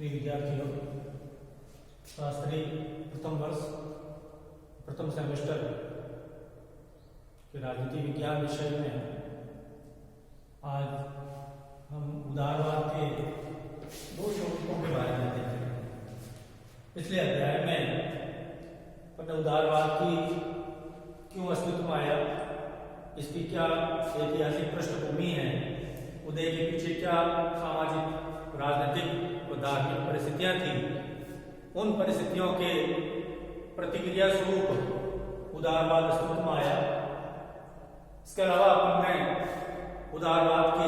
प्रिय विद्यार्थियों, शास्त्री प्रथम वर्ष प्रथम सेमेस्टर के राजनीति विज्ञान विषय में आज हम उदारवाद के दो स्वरूपों के बारे में देखेंगे। पिछले अध्याय में हमने उदारवाद की क्यों अस्तित्व में आया, इसकी क्या ऐतिहासिक पृष्ठभूमि है, उदय के पीछे क्या सामाजिक, राजनीतिक और धार्मिक परिस्थितियां थी, उन परिस्थितियों के प्रतिक्रिया स्वरूप उदारवाद अस्तित्व में आया। इसके अलावा हमने उदारवाद के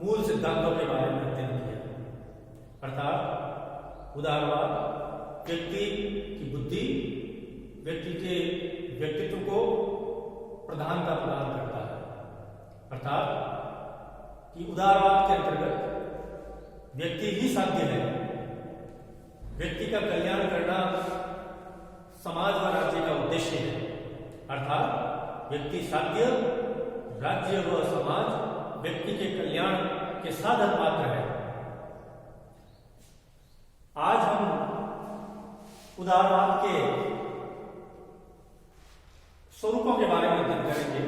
मूल सिद्धांतों के बारे में अध्ययन किया, अर्थात उदारवाद व्यक्ति की बुद्धि, व्यक्ति के व्यक्तित्व को प्रधानता प्रदान करता है, अर्थात कि उदारवाद के अंतर्गत व्यक्ति ही साध्य है। व्यक्ति का कल्याण करना समाज व राज्य का उद्देश्य है, अर्थात व्यक्ति साध्य, राज्य व समाज व्यक्ति के कल्याण के साधन मात्र है। आज हम उदारवाद के स्वरूपों के बारे में अध्ययन करेंगे।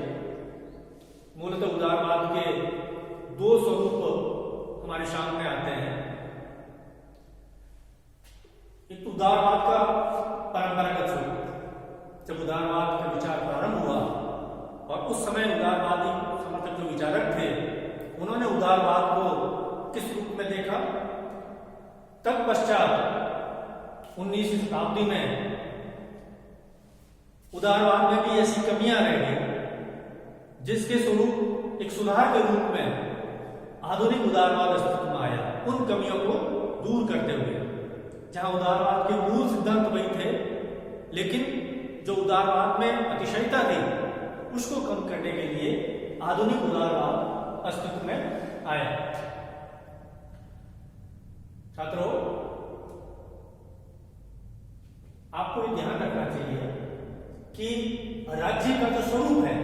मूलतः उदारवाद के दो स्वरूप हमारे सामने आते हैं। एक उदारवाद का परंपरागत स्वरूप। जब उदारवाद का विचार प्रारंभ हुआ और उस समय उदारवादी समर्थक जो विचारक थे, उन्होंने उदारवाद को किस रूप में देखा, तत्पश्चात 19वीं शताब्दी में उदारवाद में भी ऐसी कमियां रह गई जिसके स्वरूप एक सुधार के रूप में आधुनिक उदारवाद अस्तित्व में आया। उन कमियों को दूर करते हुए, जहां उदारवाद के मूल सिद्धांत वही थे, लेकिन जो उदारवाद में अतिशयता थी उसको कम करने के लिए आधुनिक उदारवाद अस्तित्व में आया। छात्रों, आपको ये ध्यान रखना चाहिए कि राज्य का जो स्वरूप है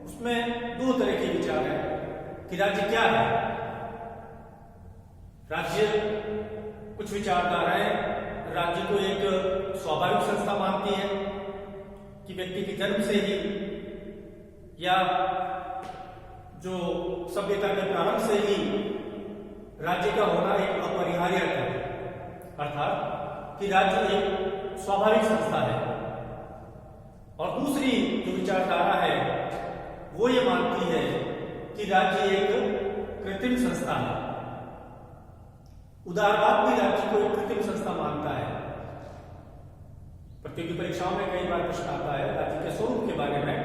उसमें दो तरह के विचार हैं कि राज्य क्या है। राज्य, कुछ विचारधाराएं राज्य को एक स्वाभाविक संस्था मानती है कि व्यक्ति के जन्म से ही या जो सभ्यता के प्रारंभ से ही राज्य का होना एक अपरिहार्य है, अर्थात कि राज्य एक स्वाभाविक संस्था है। और दूसरी जो विचारधारा है वो ये मानती है कि राज्य एक कृत्रिम संस्था है। उदारवाद भी राज्य को एक कृत्रिम संस्था मानता है। प्रतियोगी परीक्षाओं में कई बार प्रश्न आता है राज्य के स्वरूप के बारे में।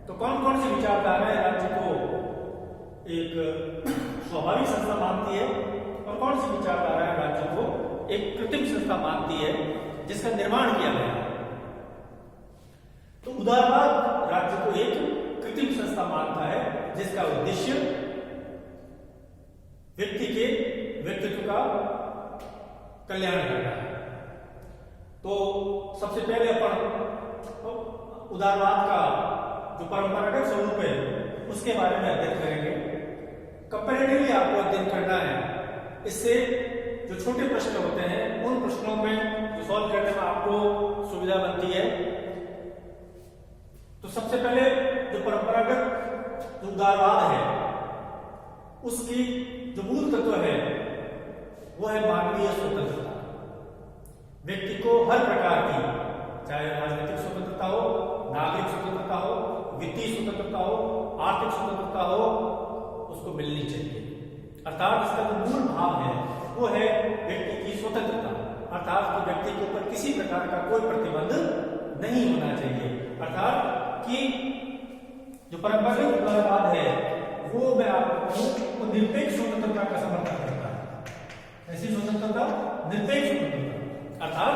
तो कौन कौन सी विचारधाराएं राज्य को एक स्वाभाविक संस्था मानती है और कौन सी विचारधाराएं राज्य को एक कृत्रिम संस्था मानती है जिसका निर्माण किया गया है। तो उदारवाद राज्य को एक कृत्रिम संस्था मानता है जिसका उद्देश्य व्यक्ति के व्यक्तित्व का कल्याण करना है। तो सबसे पहले अपन उदारवाद का जो परंपरागत स्वरूप है उसके बारे में अध्ययन करेंगे। कंपैरेटिवली आपको अध्ययन करना है। इससे जो छोटे प्रश्न होते हैं उन प्रश्नों में जो सॉल्व करने में आपको सुविधा बनती है। तो सबसे पहले जो परंपरागत जो उदारवाद है उसकी जो मूल तत्व है वो है मानवीय स्वतंत्रता। व्यक्ति को हर प्रकार की, चाहे राजनीतिक स्वतंत्रता हो, नागरिक स्वतंत्रता हो, वित्तीय स्वतंत्रता हो, आर्थिक स्वतंत्रता हो, उसको मिलनी चाहिए। अर्थात इसका जो मूल भाव है वो है व्यक्ति की स्वतंत्रता, अर्थात कि व्यक्ति के ऊपर किसी प्रकार का कोई प्रतिबंध नहीं होना चाहिए। अर्थात कि जो परंपरागत उदारवाद है वो मैं आपको निरपेक्ष स्वतंत्रता का समर्थन करता है। ऐसी स्वतंत्रता, निरपेक्ष स्वतंत्रता, अर्थात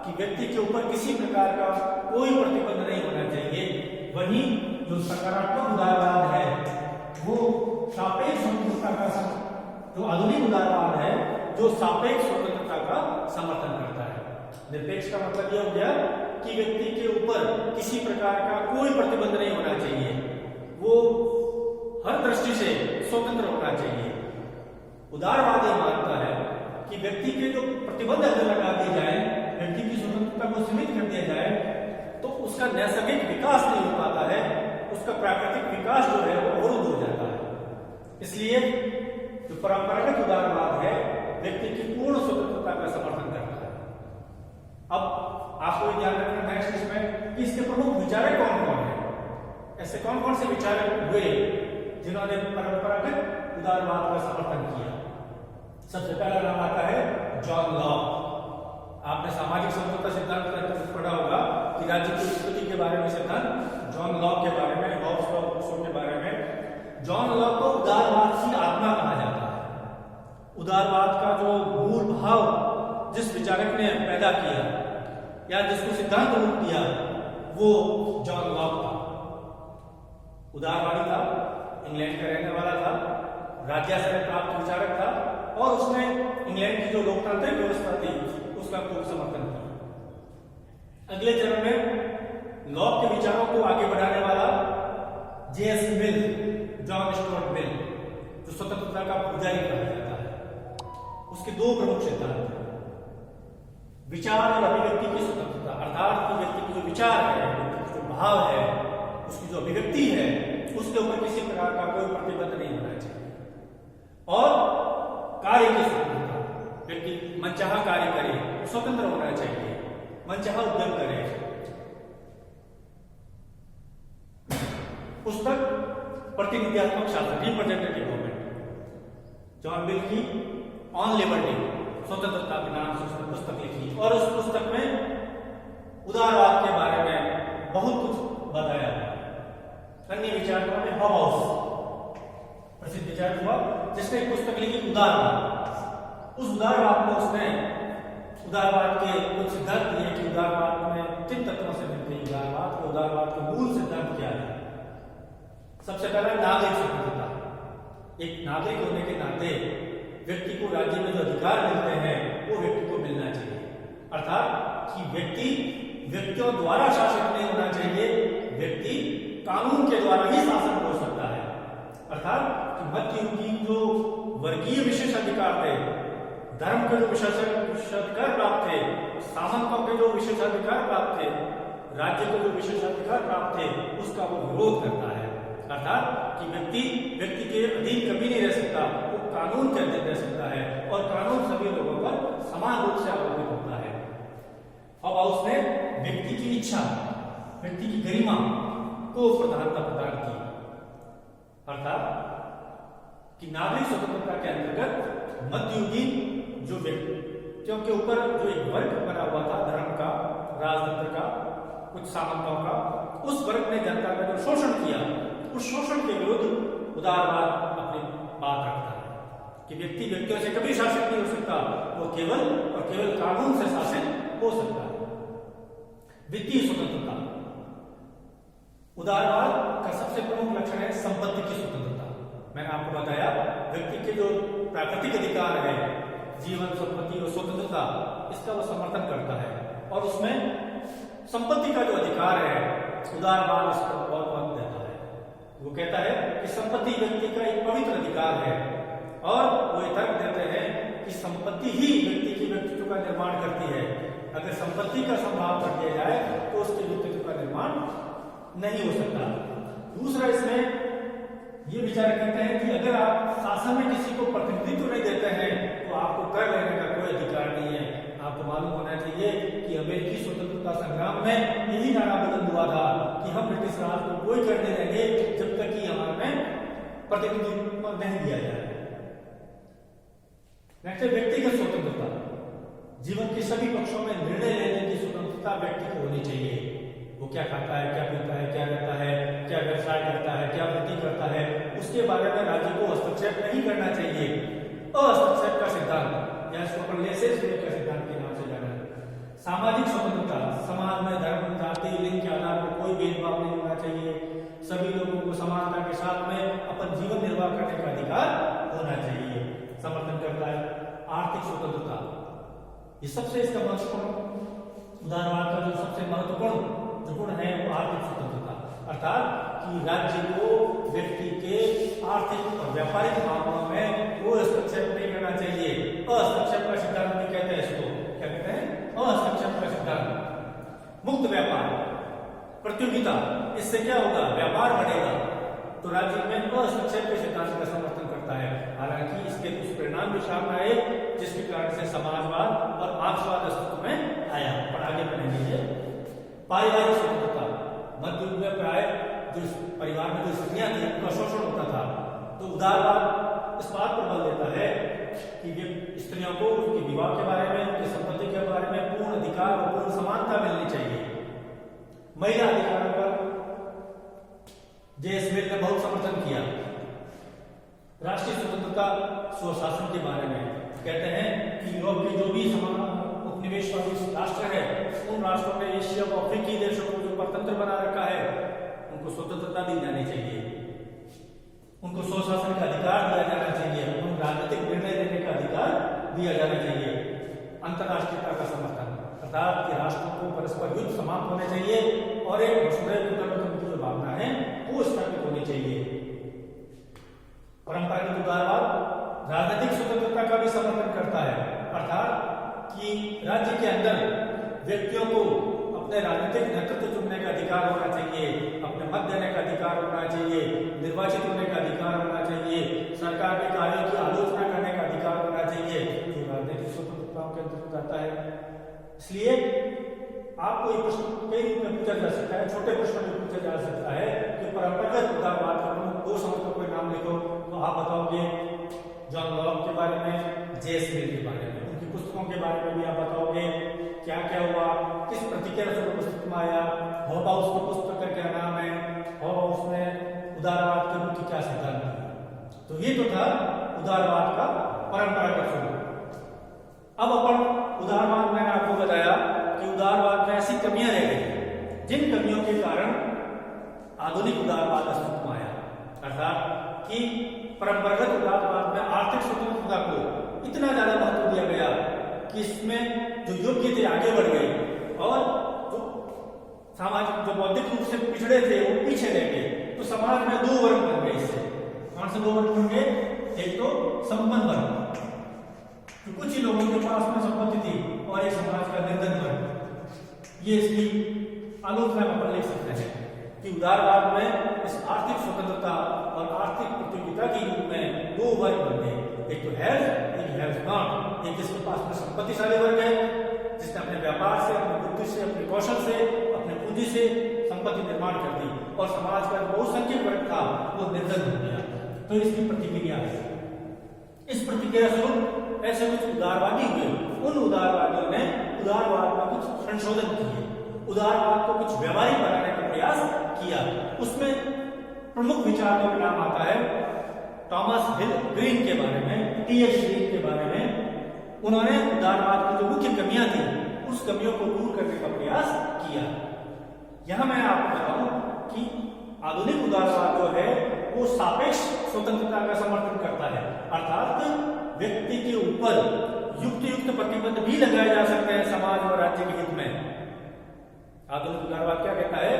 कि व्यक्ति के ऊपर किसी प्रकार का कोई प्रतिबंध नहीं होना चाहिए। वहीं जो सकारात्मक उदारवाद है वो सापेक्ष स्वतंत्रता का, जो आधुनिक उदारवाद है जो सापेक्ष स्वतंत्रता का समर्थन करता है। निरपेक्ष का मतलब यह हो गया कि व्यक्ति के ऊपर किसी प्रकार का कोई प्रतिबंध नहीं होना चाहिए, वो हर दृष्टि से स्वतंत्र होना चाहिए। उदारवादी मानता है कि व्यक्ति के जो प्रतिबंध अगर लगा दिए जाए, व्यक्ति की स्वतंत्रता को सीमित कर दिया जाए, तो उसका नैसर्गिक विकास नहीं हो पाता है, उसका प्राकृतिक विकास जो है वो अवरुद्ध हो जाता है। इसलिए जो परंपरागत उदारवाद है व्यक्ति की पूर्ण स्वतंत्रता का समर्थन करता है। अब आपको ये ध्यान रखना है इसमें कि इसके प्रमुख विचारक कौन कौन है। ऐसे कौन कौन से विचारक हुए जिन्होंने परंपरागत उदारवाद का समर्थन किया। सबसे पहला नाम आता है जॉन लॉक। आपने सामाजिक समझौता सिद्धांत का पढ़ा होगा कि राज्य की उत्पत्ति के बारे में सिद्धांत जॉन लॉक के बारे में, हॉब्स और रूसो के बारे में। जॉन लॉक को उदारवाद की आत्मा कहा जाता है। उदारवाद का जो मूल भाव जिस विचारक ने पैदा किया या जिसको सिद्धांत रूप दिया वो जॉन लॉक था। उदारवादी था, इंग्लैंड का रहने वाला था, राज्याश्रय प्राप्त विचारक था और उसने इंग्लैंड की जो लोकतांत्रिक व्यवस्था थी उसका खूब समर्थन किया। अगले चरण में लॉक के विचारों को आगे बढ़ाने वाला जेएस मिल, जॉन स्टुअर्ट मिल, जो स्वतंत्रता का पुजारी कहा जाता है। उसके दो प्रमुख सिद्धांत हैं, विचार और अभिव्यक्ति की स्वतंत्रता, अर्थात कि व्यक्ति की जो विचार है, जो भाव है, उसकी जो अभिव्यक्ति है, उसके ऊपर किसी प्रकार का कोई प्रतिबंध नहीं होना चाहिए। और कार्य की स्वतंत्रता, व्यक्ति मनचाहा कार्य करे, स्वतंत्र होना चाहिए, मनचाहा उद्यम करे। पुस्तक प्रतिनिधित्वक शासन, रिप्रेजेंटेटिव गवर्नमेंट, जॉन मिल की ऑन लिबर्टी, स्वतंत्रता के नाम से उसने पुस्तक लिखी और उस पुस्तक में उदारवाद के बारे में बहुत कुछ बताया। अन्य विचारकों ने हॉब्स, प्रसिद्ध विचारक हुआ जिसने एक पुस्तक लिखी उदारवाद। उस उदारवाद में उसने उदारवाद के कुछ सिद्धांत दिए कि उदारवाद में किन तत्वों से मिलती है उदारवाद, तो उदारवाद के मूल सिद्धांत क्या है। सबसे पहला नागरिक स्वतंत्रता। एक नागरिक होने के नाते व्यक्ति को राज्य में जो अधिकार मिलते हैं वो व्यक्ति को मिलना चाहिए। अर्थात कि व्यक्ति व्यक्तियों द्वारा शासित नहीं होना चाहिए, व्यक्ति कानून के द्वारा ही शासन हो सकता है। अर्थात कि मध्ययुगीन जो वर्गीय विशेषाधिकार थे, धर्म के जो विशेषाधिकार प्राप्त थे, शासकों के जो विशेषाधिकार प्राप्त थे, राज्य को जो विशेषाधिकार प्राप्त थे, उसका वो विरोध करता है। अर्थात कि व्यक्ति के अधीन कभी नहीं रह सकता, वो कानून के अधीन रह सकता है और कानून सभी लोगों पर समान रूप से आवंटित होता है। अब उसने व्यक्ति की इच्छा, व्यक्ति की गरिमा को प्रधानता प्रदान की। अर्थात कि नागरिक स्वतंत्रता के अंतर्गत मध्ययुगीन जो व्यक्तियों के ऊपर जो एक वर्ग बना हुआ था, धर्म का, राजतंत्र का, कुछ सामंतों का, उस वर्ग ने जनता का जो शोषण किया, उस शोषण के विरुद्ध उदारवाद अपनी बात रखता है कि व्यक्ति व्यक्तियों से कभी शासित नहीं हो सकता, वो केवल और केवल कानून से शासित हो सकता है। वित्तीय स्वतंत्रता, उदारवाद का सबसे प्रमुख लक्षण है संपत्ति की स्वतंत्रता। मैंने आपको बताया व्यक्ति के जो प्राकृतिक अधिकार है, जीवन, संपत्ति और स्वतंत्रता, इसका वो समर्थन करता है और उसमें संपत्ति का जो अधिकार है उदारवाद इसको बहुत महत्व देता है। वो कहता है कि संपत्ति व्यक्ति का एक पवित्र अधिकार है और वो ये तर्क देते हैं कि संपत्ति ही व्यक्ति के व्यक्तित्व का निर्माण करती है। अगर संपत्ति का संभाव कर दिया जाए तो उसके व्यक्तित्व का निर्माण नहीं हो सकता। दूसरा, इसमें ये विचार कहते हैं कि अगर आप शासन में किसी को प्रतिनिधित्व नहीं देते हैं तो आपको कर लेने का कोई अधिकार नहीं है। आपको मालूम होना चाहिए कि अमेरिकी स्वतंत्रता संग्राम में यही नारा बुलंद हुआ था कि हम ब्रिटिश राज को कोई कर नहीं देंगे जब तक कि हमारे में प्रतिनिधित्व नहीं दिया जाए। नेक्स्ट, व्यक्तिगत स्वतंत्रता, जीवन के सभी पक्षों में निर्णय लेने की स्वतंत्रता व्यक्ति को होनी चाहिए। वो क्या खाता है, क्या पीता है, क्या रहता है, क्या व्यवसाय करता है, क्या वृत्ति करता है, उसके बारे में राज्य को हस्तक्षेप नहीं करना चाहिए। हस्तक्षेप का सिद्धांत या इसको लेसेस-फेयर का सिद्धांत के नाम से जाना है। सामाजिक स्वतंत्रता, समाज में धर्म, जाति, लिंग के आधार पर कोई भेदभाव नहीं होना चाहिए। सभी लोगों को समानता के साथ में अपन जीवन निर्वाह करने का अधिकार होना चाहिए, समर्थन करता है। आर्थिक स्वतंत्रता, ये सबसे इसका महत्वपूर्ण उदारवाद का जो सबसे महत्वपूर्ण जो गुण है वो आर्थिक स्वतंत्रता। अर्थात कि राज्य को व्यक्ति के आर्थिक और व्यापारिक मामलों में कोई हस्तक्षेप नहीं करना चाहिए। हस्तक्षेप का मुक्त व्यापार, प्रतियोगिता, इससे क्या होगा, व्यापार बढ़ेगा। तो राज्य में हस्तक्षेप के सिद्धांत का समर्थन करता है। हालांकि इसके कुछ परिणाम भी सामने आए, जिसके कारण से समाजवाद और मार्क्सवाद अस्तित्व में आया। पर आगे बढ़ेंगे। पारिवारिक स्वतंत्रता, मध्य युग में प्राय जो परिवार में जो स्त्रियां थी उनका शोषण होता था, तो उदारवाद इस बात पर बल देता है कि वे स्त्रियों को उनके विवाह के बारे में, उनकी संपत्ति के बारे में पूर्ण अधिकार और पूर्ण समानता मिलनी चाहिए। महिला अधिकारों पर जे.एस. मिल ने बहुत समर्थन किया। राष्ट्रीय स्वतंत्रता, स्वशासन के बारे में कहते हैं कि यूरोप के जो भी उपनिवेशवादी राष्ट्र है, उन राष्ट्रों ने एशिया व अफ्रीकी देशों को जो परतंत्र बना रखा है, उनको स्वतंत्रता दी जानी चाहिए, उनको स्वशासन का अधिकार दिया जाना चाहिए, उनको राजनीतिक निर्णय लेने का अधिकार दिया जाना चाहिए। अंतरराष्ट्रीयता का समर्थन, अर्थात कि राष्ट्रों को परस्पर युद्ध समाप्त होने चाहिए और एक वसुधैव कुटुंबकम की जो भावना है वो स्थापित होनी चाहिए। परंपरागत उदारवाद राजनीतिक स्वतंत्रता का भी समर्थन करता है, अर्थात कि राज्य के अंदर व्यक्तियों को अपने राजनीतिक नेतृत्व चुनने का अधिकार होना चाहिए, अपने मत देने का अधिकार होना चाहिए, निर्वाचित होने का अधिकार होना चाहिए, सरकार के कार्यों की आलोचना करने का अधिकार होना चाहिए, जो राजनीतिक स्वतंत्रताओं के अंतर्गत आता है। इसलिए आपको ये प्रश्न कई रूप में पूछा जा सकता है, छोटे प्रश्न में पूछा जा सकता है कि परंपरागत उदारवाद का दो समर्थकों के नाम लिखो, तो आप बताओगे जॉन लॉक के बारे में, जे.एस. मिल के बारे में, उनकी पुस्तकों के बारे में भी आप बताओगे क्या क्या हुआ, किस प्रतिक्रिया से पुस्तक में आया, हॉबाउस की पुस्तक का क्या नाम है, हॉबाउस में उदारवाद के मुख्य क्या सिद्धांत है। तो ये तो था उदारवाद का परंपरागत स्वरूप। अब अपन उदारवाद, मैंने आपको बताया कि उदारवाद में ऐसी कमियां रह गई जिन कमियों के कारण आधुनिक उदारवाद अस्तित्व में आया, अर्थात कि परंपरागत उदारवाद में आर्थिक स्वतंत्रता को इतना ज्यादा महत्व दिया गया कि इसमें जो योग्य थे आगे बढ़ गए और जो सामाजिक जो बौद्धिक रूप से पिछड़े थे वो पीछे रह गए। तो समाज में दो वर्ग बन गए। इससे कौन से दो वर्ग बन गए, एक तो संपन्न वर्ग, तो कुछ ही लोगों के पास में संपत्ति थी, और एक समाज का निर्धन वर्ग। ये इसकी आलोचना में अपन लिख सकते हैं कि उदारवाद में इस आर्थिक स्वतंत्रता और आर्थिक प्रतियोगिता के युग में दो वर्ग बन गए, एक तो हैज, एक हैज नॉट। एक जिसके पास में संपत्तिशाली वर्ग है, जिसने अपने व्यापार से, अपनी बुद्धि से, अपने कौशल से, अपने पूंजी से संपत्ति निर्माण कर दी, और समाज का बहुसंख्यक वर्ग था वो निर्धन हो गया। तो इसकी प्रतिक्रिया है। इस प्रतिक्रिया स्वरूप ऐसे कुछ उदारवादी हुए। उन उदारवादियों ने उदारवाद में कुछ संशोधन किए, उदारवाद को कुछ व्यवहारिक बनाने का प्रयास किया। उसमें प्रमुख विचारकों का नाम आता है थॉमस हिल ग्रीन के बारे में, टी.एच. ग्रीन के बारे में। उन्होंने उदारवाद की जो मुख्य कमियां थी उस कमियों को दूर करने का प्रयास किया। यहां मैं आपको बताऊं कि आधुनिक उदारवाद जो है वो सापेक्ष स्वतंत्रता का समर्थन करता है, अर्थात व्यक्ति के ऊपर युक्त प्रतिबंध भी लगाए जा सकते हैं समाज और राज्य के हित में। आधुनिक उदारवाद क्या कहता है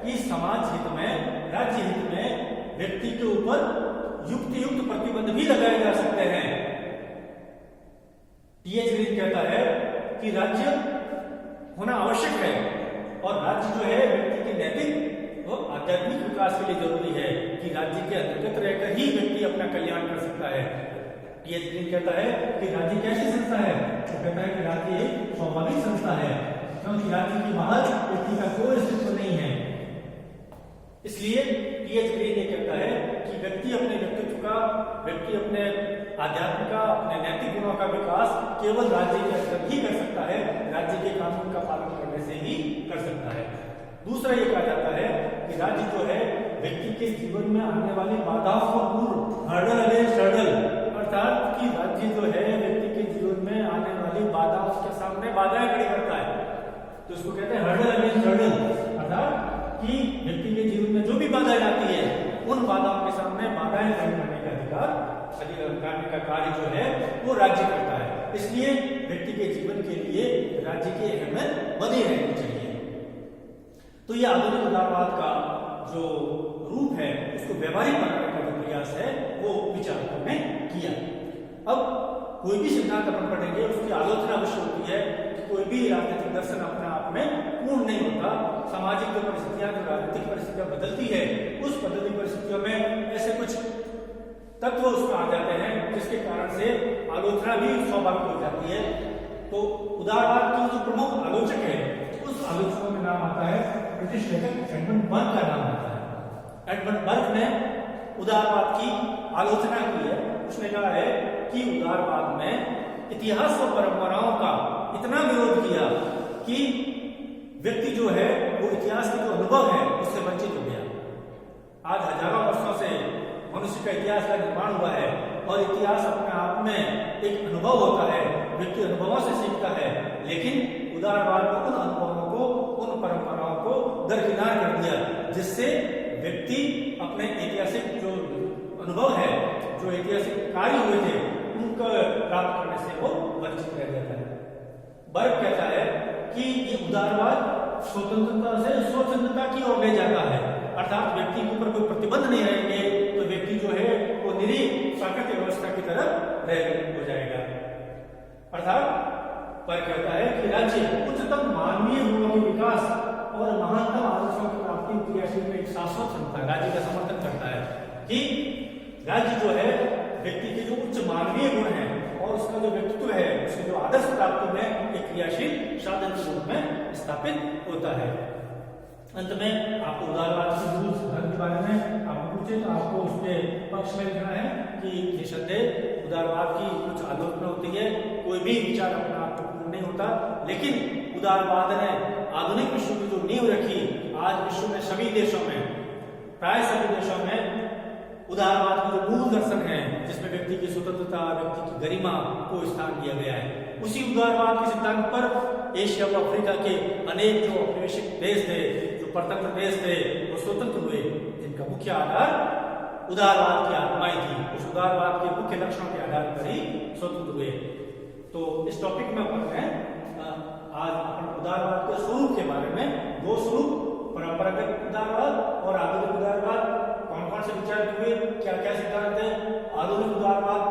कि समाज हित में, राज्य हित में व्यक्ति के ऊपर युक्त प्रतिबंध भी लगाए जा सकते हैं। टी.एच. ग्रीन कहता है कि राज्य होना आवश्यक है, और राज्य जो है व्यक्ति के नैतिक और आध्यात्मिक विकास के लिए जरूरी है कि राज्य के अंतर्गत रहकर ही व्यक्ति अपना कल्याण कर सकता है। टी.एच. ग्रीन कहता है कि राज्य कैसी संस्था है, तो कहता है कि राज्य एक स्वाभाविक संस्था है, क्योंकि राज्य की बाहर व्यक्ति का कोई अस्तित्व नहीं है। इसलिए टी.एच. ग्रीन ये कहता है कि व्यक्ति अपने व्यक्तित्व का, व्यक्ति अपने आध्यात्म का, अपने नैतिक गुणों का विकास केवल राज्य के अंदर ही कर सकता है, राज्य के कानून का पालन करने से ही कर सकता है। दूसरा ये कहा जाता है कि राज्य जो है व्यक्ति के जीवन में आने वाली बाधाओं को दूर, हर्डल अगेंस्ट हर्डल, अर्थात कि राज्य जो है व्यक्ति के जीवन में आने वाली बाधाओं के सामने बाधाएं खड़ी करता है, तो उसको कहते हैं हर्डल अगेंस्ट हर्डल, अर्थात कि व्यक्ति के जीवन में जो भी बाधाएं आती है उन बाधाओं के सामने बाधाएं खड़ी करने का अधिकार करने का कार्य जो है वो राज्य करता है। इसलिए व्यक्ति के जीवन के लिए राज्य की अहमियत बनी रहनी चाहिए। तो ये आधुनिक उदारवाद का जो रूप है उसको व्यवहारिक बनाने का जो प्रयास है वो विचारकों ने किया। अब कोई भी सिद्धांत अपन पढ़ेंगे उसकी आलोचना अवश्य होती है कि कोई भी राजनीतिक दर्शन अपने आप में पूर्ण नहीं होता। सामाजिक जो परिस्थितियां, जो राजनीतिक परिस्थितियां बदलती है, उस बदलती परिस्थितियों में ऐसे कुछ तत्व उसमें आ जाते हैं जिसके कारण से आलोचना भी स्वाभाविक हो जाती है। तो उदारवाद की जो प्रमुख आलोचक है, उस आलोचकों में नाम आता है ब्रिटिश लेखक एडमंड बर्क का नाम आता है। एडमंड बर्क ने उदारवाद की आलोचना की है। उसने कहा है कि उदारवाद में इतिहास और परंपराओं का इतना विरोध किया कि व्यक्ति जो है वो इतिहास के जो अनुभव है उससे वंचित हो गया। आज हजारों वर्षों से मनुष्य का इतिहास का निर्माण हुआ है और इतिहास अपने आप में एक अनुभव होता है, व्यक्ति अनुभवों से सीखता है, लेकिन उदारवाद ने उन अनुभवों को, उन परंपराओं को दरकिनार कर दिया, जिससे व्यक्ति अपने ऐतिहासिक जो अनुभव है, जो ऐतिहासिक कार्य हुए थे, उनको प्राप्त करने से वो वंचित रह जाता है। बर्क कहता है कि ये उदारवाद स्वतंत्रता से स्वतंत्रता की ओर ले जाता है, अर्थात व्यक्ति के ऊपर कोई प्रतिबंध नहीं रहेंगे तो व्यक्ति जो है वो निरीह प्राकृतिक व्यवस्था की तरह हो जाएगा। अर्थात पर कहता है कि राज्य उच्चतम मानवीय गुणों के विकास और महानतम आदर्शों की प्राप्ति क्रियाशील में एक शाश्वत क्षमता राज्य का समर्थन करता है कि राज्य जो है व्यक्ति के जो उच्च मानवीय गुण है और उसका जो व्यक्तित्व है, उसके जो आदर्श प्राप्ति में एक क्रियाशील साधन के रूप में स्थापित होता है। अंत में आपको उदारवाद की मूल सिद्धांत के बारे में आपको पूछे तो आपको उसके पक्ष में लिखना है कि निसंदेह उदारवाद की कुछ आलोचना होती है, कोई भी विचार अपने आप में पूर्ण नहीं होता, लेकिन उदारवाद ने आधुनिक विश्व की जो नींव रखी, आज विश्व में सभी देशों में, प्राय सभी देशों में उदारवाद का जो मूल दर्शन है, जिसमें व्यक्ति की स्वतंत्रता, व्यक्ति की गरिमा को स्थान दिया गया है, उसी उदारवाद के सिद्धांत पर एशिया व अफ्रीका के अनेक जो औपनिवेशिक देश थे, जो परतंत्र देश थे, वो स्वतंत्र हुए, जिनका मुख्य आधार उदारवाद की आत्माएं थी। उस उदारवाद के मुख्य लक्षणों के आधार पर ही स्वतंत्र हुए। तो इस टॉपिक में आज अपन उदारवाद के स्वरूप के बारे में, दो स्वरूप, परंपरागत उदारवाद और आधुनिक उदारवाद, कौन कौन से विचार हुए, क्या क्या सिद्धांत है। आधुनिक उदारवाद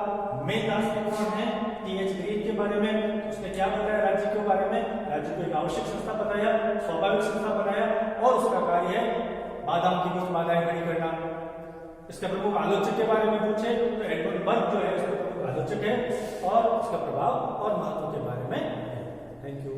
में दार्शनिक कौन है, टी.एच. ग्रीन के बारे में, उसने क्या बताया राज्य के बारे में, राज्य को एक आवश्यक संस्था बताया, स्वाभाविक संस्था बनाया और उसका कार्य है बाधाओं के बीच बाधाएं खड़ी करना। इसके प्रमुख आलोचक के बारे में पूछे तो एडमंड बर्क जो है उसका प्रमुख आलोचक है और उसका प्रभाव और महत्व के बारे में। Thank you.